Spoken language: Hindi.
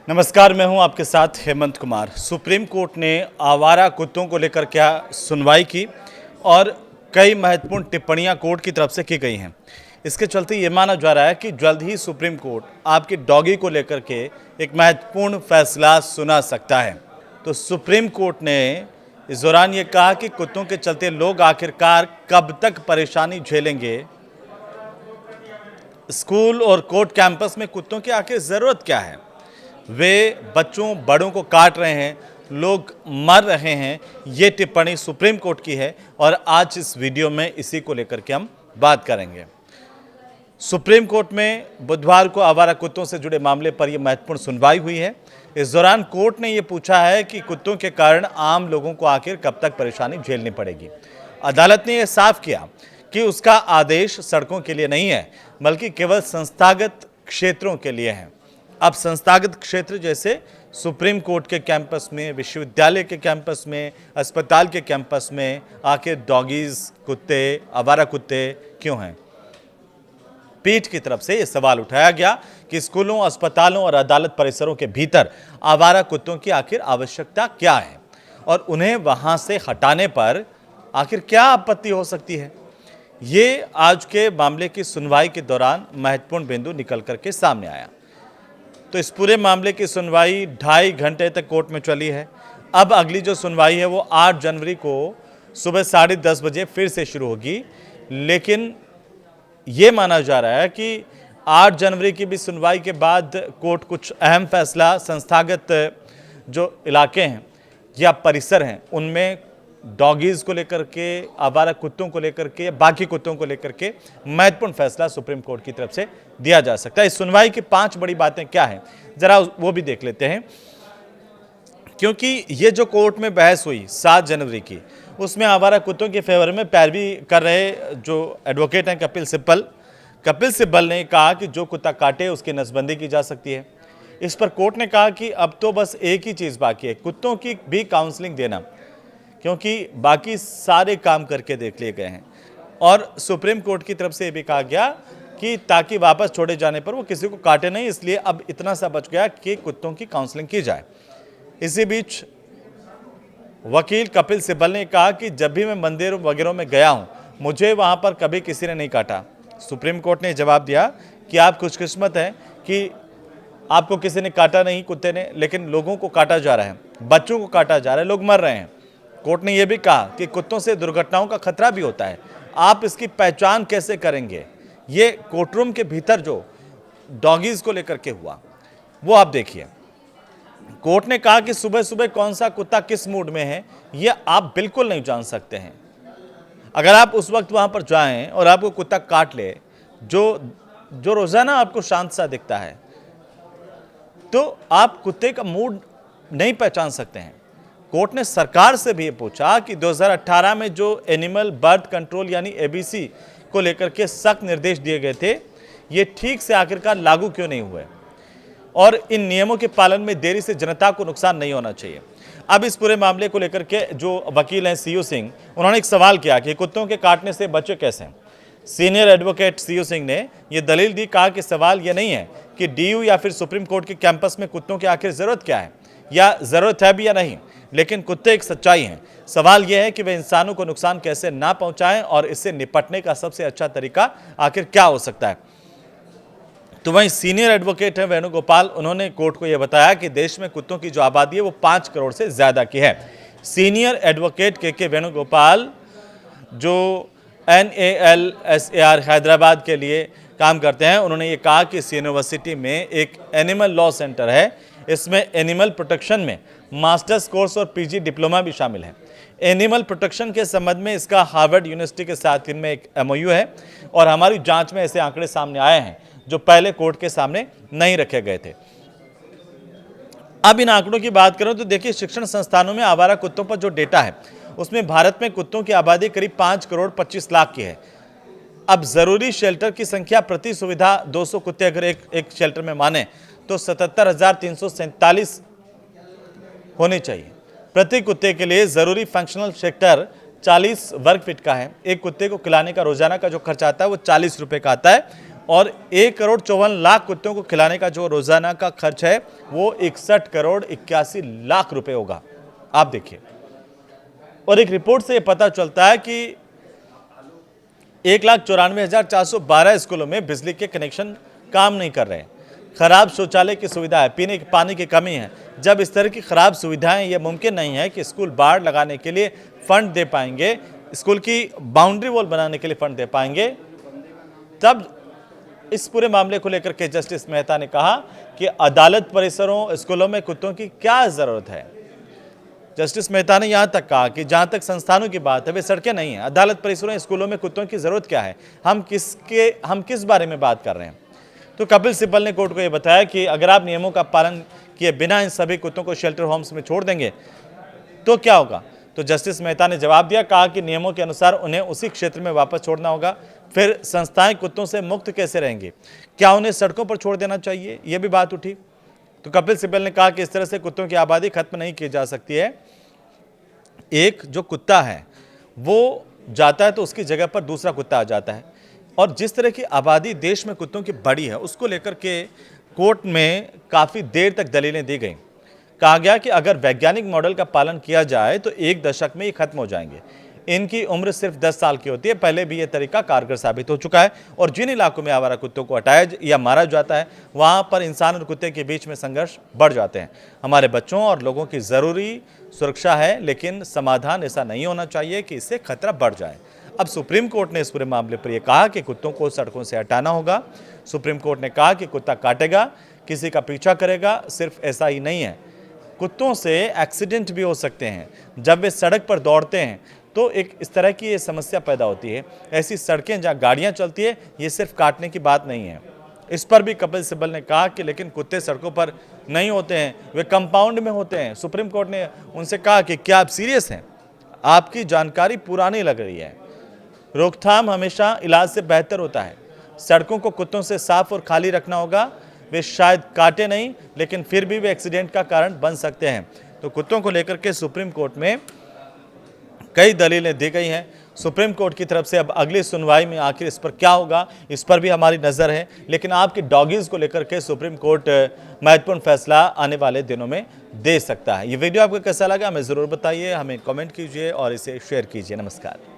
नमस्कार, मैं हूं आपके साथ हेमंत कुमार। सुप्रीम कोर्ट ने आवारा कुत्तों को लेकर क्या सुनवाई की और कई महत्वपूर्ण टिप्पणियां कोर्ट की तरफ से की गई हैं। इसके चलते ये माना जा रहा है कि जल्द ही सुप्रीम कोर्ट आपकी डॉगी को लेकर के एक महत्वपूर्ण फैसला सुना सकता है। तो सुप्रीम कोर्ट ने इस दौरान ये कहा कि कुत्तों के चलते लोग आखिरकार कब तक परेशानी झेलेंगे। स्कूल और कोर्ट कैंपस में कुत्तों की आखिर ज़रूरत क्या है? वे बच्चों बड़ों को काट रहे हैं, लोग मर रहे हैं। ये टिप्पणी सुप्रीम कोर्ट की है और आज इस वीडियो में इसी को लेकर के हम बात करेंगे। सुप्रीम कोर्ट में बुधवार को आवारा कुत्तों से जुड़े मामले पर यह महत्वपूर्ण सुनवाई हुई है। इस दौरान कोर्ट ने यह पूछा है कि कुत्तों के कारण आम लोगों को आखिर कब तक परेशानी झेलनी पड़ेगी। अदालत ने यह साफ किया कि उसका आदेश सड़कों के लिए नहीं है, बल्कि केवल संस्थागत क्षेत्रों के लिए है। अब संस्थागत क्षेत्र जैसे सुप्रीम कोर्ट के कैंपस में, विश्वविद्यालय के कैंपस में, अस्पताल के कैंपस में आखिर डॉगीज, कुत्ते, आवारा कुत्ते क्यों हैं? पीठ की तरफ से यह सवाल उठाया गया कि स्कूलों, अस्पतालों और अदालत परिसरों के भीतर आवारा कुत्तों की आखिर आवश्यकता क्या है और उन्हें वहां से हटाने पर आखिर क्या आपत्ति हो सकती है। ये आज के मामले की सुनवाई के दौरान महत्वपूर्ण बिंदु निकल करके सामने आया। तो इस पूरे मामले की सुनवाई 2.5 घंटे तक कोर्ट में चली है। अब अगली जो सुनवाई है वो 8 जनवरी को सुबह 10:30 बजे फिर से शुरू होगी। लेकिन ये माना जा रहा है कि 8 जनवरी की भी सुनवाई के बाद कोर्ट कुछ अहम फैसला संस्थागत जो इलाके हैं या परिसर हैं उनमें डॉगीज़ को लेकर के, आवारा कुत्तों को लेकर के, बाकी कुत्तों को लेकर के महत्वपूर्ण फैसला सुप्रीम कोर्ट की तरफ से दिया जा सकता है। इस सुनवाई की 5 बड़ी बातें क्या हैं, जरा वो भी देख लेते हैं। क्योंकि ये जो कोर्ट में बहस हुई 7 जनवरी की, उसमें आवारा कुत्तों के फेवर में पैरवी कर रहे जो एडवोकेट हैं कपिल सिब्बल ने कहा कि जो कुत्ता काटे उसकी नसबंदी की जा सकती है। इस पर कोर्ट ने कहा कि अब तो बस एक ही चीज़ बाकी है, कुत्तों की भी काउंसलिंग देना, क्योंकि बाकी सारे काम करके देख लिए गए हैं। और सुप्रीम कोर्ट की तरफ से ये भी कहा गया कि ताकि वापस छोड़े जाने पर वो किसी को काटे नहीं, इसलिए अब इतना सा बच गया कि कुत्तों की काउंसलिंग की जाए। इसी बीच वकील कपिल सिब्बल ने कहा कि जब भी मैं मंदिर वगैरह में गया हूं, मुझे वहां पर कभी किसी ने नहीं काटा। सुप्रीम कोर्ट ने जवाब दिया कि आप खुशकिस्मत हैं कि आपको किसी ने काटा नहीं, कुत्ते ने, लेकिन लोगों को काटा जा रहा है, बच्चों को काटा जा रहा है, लोग मर रहे हैं। कोर्ट ने यह भी कहा कि कुत्तों से दुर्घटनाओं का खतरा भी होता है, आप इसकी पहचान कैसे करेंगे? ये कोर्टरूम के भीतर जो डॉगीज को लेकर के हुआ वो आप देखिए। कोर्ट ने कहा कि सुबह सुबह कौन सा कुत्ता किस मूड में है ये आप बिल्कुल नहीं जान सकते हैं। अगर आप उस वक्त वहां पर जाएं और आपको कुत्ता काट ले जो रोजाना आपको शांत सा दिखता है, तो आप कुत्ते का मूड नहीं पहचान सकते हैं। कोर्ट ने सरकार से भी ये पूछा कि 2018 में जो एनिमल बर्थ कंट्रोल यानी एबीसी को लेकर के सख्त निर्देश दिए गए थे, ये ठीक से आखिरकार लागू क्यों नहीं हुए और इन नियमों के पालन में देरी से जनता को नुकसान नहीं होना चाहिए। अब इस पूरे मामले को लेकर के जो वकील हैं सीयू सिंह, उन्होंने एक सवाल किया कि कुत्तों के काटने से बचे कैसे। सीनियर एडवोकेट सीयू सिंह ने यह दलील दी, कहा कि सवाल यह नहीं है कि डीयू या फिर सुप्रीम कोर्ट के कैंपस में कुत्तों की आखिर जरूरत क्या है या जरूरत है भी या नहीं, लेकिन कुत्ते एक सच्चाई हैं। सवाल यह है कि वे इंसानों को नुकसान कैसे ना पहुंचाएं और इससे निपटने का सबसे अच्छा तरीका आखिर क्या हो सकता है। तो वहीं सीनियर एडवोकेट है वेणुगोपाल, उन्होंने कोर्ट को यह बताया कि देश में कुत्तों की जो आबादी है वो 5 करोड़ से ज्यादा की है। सीनियर एडवोकेट के वेणुगोपाल जो NALSAR हैदराबाद के लिए काम करते हैं, उन्होंने ये कहा कि इस यूनिवर्सिटी में एक एनिमल लॉ सेंटर है, इसमें एनिमल प्रोटेक्शन में मास्टर्स कोर्स और PG डिप्लोमा भी शामिल है। एनिमल प्रोटेक्शन के संबंध में इसका हार्वर्ड यूनिवर्सिटी के साथ इनमें एक MOU है और हमारी जांच में ऐसे आंकड़े सामने आए हैं जो पहले कोर्ट के सामने नहीं रखे गए थे। अब इन आंकड़ों की बात करें तो देखिए, शिक्षण संस्थानों में आवारा कुत्तों पर जो डेटा है उसमें भारत में कुत्तों की आबादी करीब 5 करोड़ 25 लाख की है। अब जरूरी शेल्टर की संख्या प्रति सुविधा 200 कुत्ते अगर एक शेल्टर में माने तो 77,347 होनी चाहिए। प्रति कुत्ते के लिए जरूरी फंक्शनल शेल्टर 40 वर्ग फीट का है। एक कुत्ते को खिलाने का रोजाना का जो खर्चा आता है वो 40 रुपए का आता है और 1,54,00,000 कुत्तों को खिलाने का जो रोजाना का खर्च है वो 61,81,00,000 रुपए होगा। आप देखिए, और एक रिपोर्ट से ये पता चलता है कि 1,94,412 स्कूलों में बिजली के कनेक्शन काम नहीं कर रहे हैं। खराब शौचालय की सुविधा है, पीने के पानी की कमी है। जब इस तरह की खराब सुविधाएं, ये मुमकिन नहीं है कि स्कूल बाढ़ लगाने के लिए फंड दे पाएंगे, स्कूल की बाउंड्री वॉल बनाने के लिए फंड दे पाएंगे। तब इस पूरे मामले को लेकर के जस्टिस मेहता ने कहा कि अदालत परिसरों, स्कूलों में कुत्तों की क्या जरूरत है। जस्टिस मेहता ने यहां तक कहा कि जहां तक संस्थानों की बात है, वे सड़कें नहीं है। अदालत परिसरों, स्कूलों में कुत्तों की जरूरत क्या है? हम किस बारे में बात कर रहे हैं? तो कपिल सिब्बल ने कोर्ट को यह बताया कि अगर आप नियमों का पालन किए बिना इन सभी कुत्तों को शेल्टर होम्स में छोड़ देंगे तो क्या होगा? तो जस्टिस मेहता ने जवाब दिया, कहा कि नियमों के अनुसार उन्हें उसी क्षेत्र में वापस छोड़ना होगा। फिर संस्थाएं कुत्तों से मुक्त कैसे रहेंगी? क्या उन्हें सड़कों पर छोड़ देना चाहिए? यह भी बात उठी। तो कपिल सिब्बल ने कहा कि इस तरह से कुत्तों की आबादी खत्म नहीं की जा सकती है। एक जो कुत्ता है वो जाता है तो उसकी जगह पर दूसरा कुत्ता आ जाता है, और जिस तरह की आबादी देश में कुत्तों की बढ़ी है उसको लेकर के कोर्ट में काफ़ी देर तक दलीलें दी गई। कहा गया कि अगर वैज्ञानिक मॉडल का पालन किया जाए तो 1 दशक में ये खत्म हो जाएंगे। इनकी उम्र सिर्फ 10 साल की होती है। पहले भी ये तरीका कारगर साबित हो चुका है, और जिन इलाकों में आवारा कुत्तों को हटाया या मारा जाता है वहां पर इंसान और कुत्ते के बीच में संघर्ष बढ़ जाते हैं। हमारे बच्चों और लोगों की जरूरी सुरक्षा है, लेकिन समाधान ऐसा नहीं होना चाहिए कि इससे खतरा बढ़ जाए। अब सुप्रीम कोर्ट ने इस पूरे मामले पर यह कहा कि कुत्तों को सड़कों से हटाना होगा। सुप्रीम कोर्ट ने कहा कि कुत्ता काटेगा, किसी का पीछा करेगा। सिर्फ ऐसा ही नहीं है, कुत्तों से एक्सीडेंट भी हो सकते हैं। जब वे सड़क पर दौड़ते हैं तो एक इस तरह की ये समस्या पैदा होती है। ऐसी सड़कें जहां गाड़ियां चलती है, ये सिर्फ काटने की बात नहीं है। इस पर भी कपिल सिब्बल ने कहा कि लेकिन कुत्ते सड़कों पर नहीं होते हैं, वे कंपाउंड में होते हैं। सुप्रीम कोर्ट ने उनसे कहा कि क्या आप सीरियस हैं? आपकी जानकारी पुरानी लग रही है। रोकथाम हमेशा इलाज से बेहतर होता है। सड़कों को कुत्तों से साफ और खाली रखना होगा। वे शायद काटे नहीं, लेकिन फिर भी वे एक्सीडेंट का कारण बन सकते हैं। तो कुत्तों को लेकर के सुप्रीम कोर्ट में कई दलीलें दी गई हैं। सुप्रीम कोर्ट की तरफ से अब अगली सुनवाई में आखिर इस पर क्या होगा, इस पर भी हमारी नज़र है। लेकिन आपके डॉगीज़ को लेकर के सुप्रीम कोर्ट महत्वपूर्ण फैसला आने वाले दिनों में दे सकता है। ये वीडियो आपको कैसा लगा हमें ज़रूर बताइए, हमें कमेंट कीजिए और इसे शेयर कीजिए। नमस्कार।